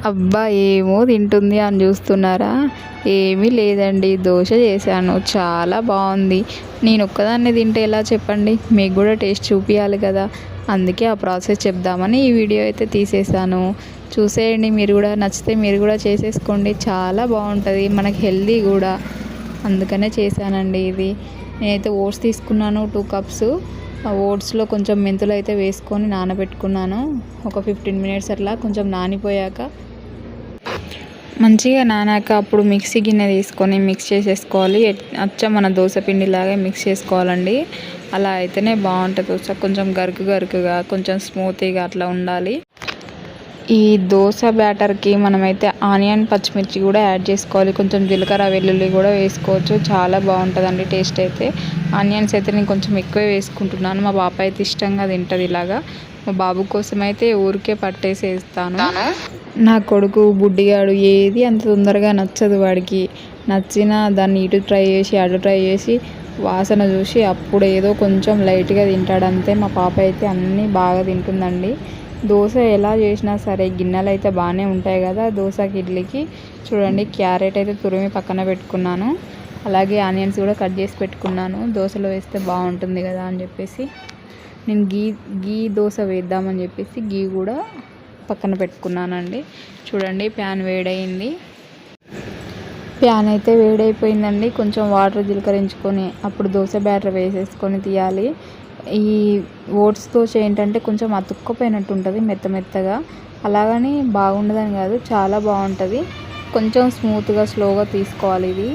అబ్బా ఏమో తింటుంది అని చూస్తున్నారా? ఏమీ లేదండి, దోశ చేశాను, చాలా బాగుంది. నేను ఒక్కదాన్నే తింటే ఎలా చెప్పండి, మీకు కూడా టేస్ట్ చూపించాలి కదా. అందుకే ఆ ప్రాసెస్ చెప్దామని ఈ వీడియో అయితే తీసేసాను. చూసేయండి, మీరు కూడా నచ్చితే మీరు కూడా చేసేసుకోండి. చాలా బాగుంటుంది, మనకి హెల్దీ కూడా. అందుకనే చేశానండి ఇది. నేనైతే ఓట్స్ తీసుకున్నాను 2 కప్స్. ఆ ఓట్స్లో కొంచెం మెంతులు అయితే వేసుకొని నానబెట్టుకున్నాను. ఒక 15 మినిట్స్ అట్లా కొంచెం నానిపోయాక, మంచిగా నానాక అప్పుడు మిక్సీ గిన్నె తీసుకొని మిక్స్ చేసేసుకోవాలి. అచ్చం మన దోశ పిండిలాగే మిక్స్ చేసుకోవాలండి. అలా అయితేనే బాగుంటుంది దోశ. కొంచెం గరుకుగా కొంచెం స్మూతీగా అట్లా ఉండాలి. ఈ దోశ బ్యాటర్కి మనమైతే ఆనియన్, పచ్చిమిర్చి కూడా యాడ్ చేసుకోవాలి. కొంచెం జీలకర్ర, వెల్లుల్లి కూడా వేసుకోవచ్చు. చాలా బాగుంటుందండి టేస్ట్ అయితే. ఆనియన్స్ అయితే నేను కొంచెం ఎక్కువే వేసుకుంటున్నాను. మా పాప అయితే ఇష్టంగా తింటుంది ఇలాగా. మా బాబు కోసం అయితే ఊరికే పట్టేసి వేస్తాను. నా కొడుకు బుడ్డిగాడు ఏది అంత తొందరగా నచ్చదు. వాడికి నచ్చినా దాన్ని ఇటు ట్రై చేసి అటు ట్రై చేసి వాసన చూసి అప్పుడు ఏదో కొంచెం లైట్గా తింటాడు అంతే. మా పాప అయితే అన్నీ బాగా తింటుందండి. దోశ ఎలా చేసినా సరే గిన్నెలు అయితే బాగానే ఉంటాయి కదా దోశకి, ఇడ్లీకి. చూడండి, క్యారెట్ అయితే తురిమి పక్కన పెట్టుకున్నాను. అలాగే ఆనియన్స్ కూడా కట్ చేసి పెట్టుకున్నాను. దోశలో వేస్తే బాగుంటుంది కదా అని చెప్పేసి నేను గీ దోశ వేద్దామని చెప్పేసి గీ కూడా పక్కన పెట్టుకున్నానండి. చూడండి, ప్యాన్ వేడైంది. ప్యాన్ అయితే వేడైపోయిందండి. కొంచెం వాటర్ జీలకరించుకొని అప్పుడు దోశ బ్యాటర్ వేసేసుకొని తీయాలి. ఈ ఓట్స్ దోశ ఏంటంటే కొంచెం అతుక్కపోయినట్టు ఉంటుంది, మెత్తగా. అలాగని బాగుండదని కాదు, చాలా బాగుంటుంది. కొంచెం స్మూత్గా స్లోగా తీసుకోవాలి. ఇది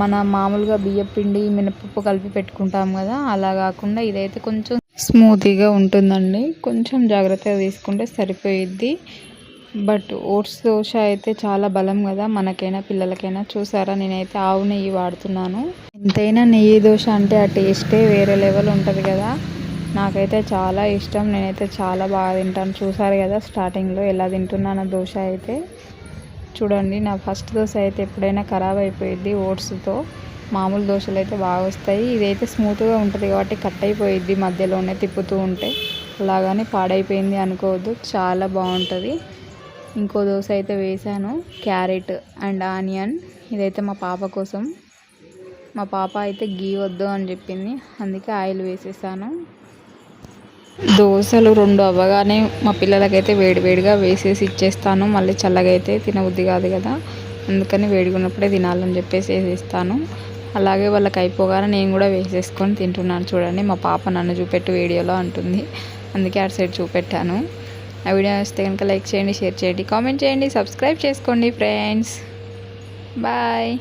మన మామూలుగా బియ్యపిండి, మినపప్పు కలిపి పెట్టుకుంటాం కదా, అలా కాకుండా ఇదైతే కొంచెం స్మూతీగా ఉంటుందండి. కొంచెం జాగ్రత్తగా తీసుకుంటే సరిపోయిద్ది. బట్ ఓట్స్ దోశ అయితే చాలా బలం కదా మనకైనా పిల్లలకైనా. చూసారా, నేనైతే ఆవు నెయ్యి వాడుతున్నాను. ఎంతైనా నెయ్యి దోశ అంటే ఆ టేస్టే వేరే లెవెల్ ఉంటుంది కదా. నాకైతే చాలా ఇష్టం. నేనైతే చాలా బాగా తింటాను. చూసారు కదా స్టార్టింగ్లో ఎలా తింటున్నాను దోశ అయితే. చూడండి, నా ఫస్ట్ దోశ అయితే ఎప్పుడైనా ఖరాబ్ అయిపోయిద్ది ఓట్స్తో. మామూలు దోశలు అయితే బాగా వస్తాయి. ఇదైతే స్మూత్గా ఉంటుంది కాబట్టి కట్ అయిపోయిద్ది మధ్యలోనే తిప్పుతూ ఉంటే. అలాగని పాడైపోయింది అనుకోవద్దు, చాలా బాగుంటుంది. ఇంకో దోశ అయితే వేసాను, క్యారెట్ అండ్ ఆనియన్. ఇదైతే మా పాప కోసం. మా పాప అయితే గీ వద్దు అని చెప్పింది, అందుకే ఆయిల్ వేసేసాను. దోశలు 2 అవ్వగానే మా పిల్లలకైతే వేడివేడిగా వేసేసి ఇచ్చేస్తాను. మళ్ళీ చల్లగా అయితే తినబుద్ధి కాదు కదా, అందుకని వేడిగా ఉన్నప్పుడే తినాలని చెప్పేసి వేసేస్తాను. అలాగే వాళ్ళకి అయిపోగానే నేను కూడా వేసేసుకొని తింటున్నాను. చూడండి, మా పాప నన్ను చూపెట్టు వీడియోలో అంటుంది, అందుకే అటు సైడ్ చూపెట్టాను. ఆ వీడియో నచ్చితే కనుక లైక్ చేయండి, షేర్ చేయండి, కామెంట్ చేయండి, సబ్స్క్రైబ్ చేసుకోండి ఫ్రెండ్స్. బాయ్.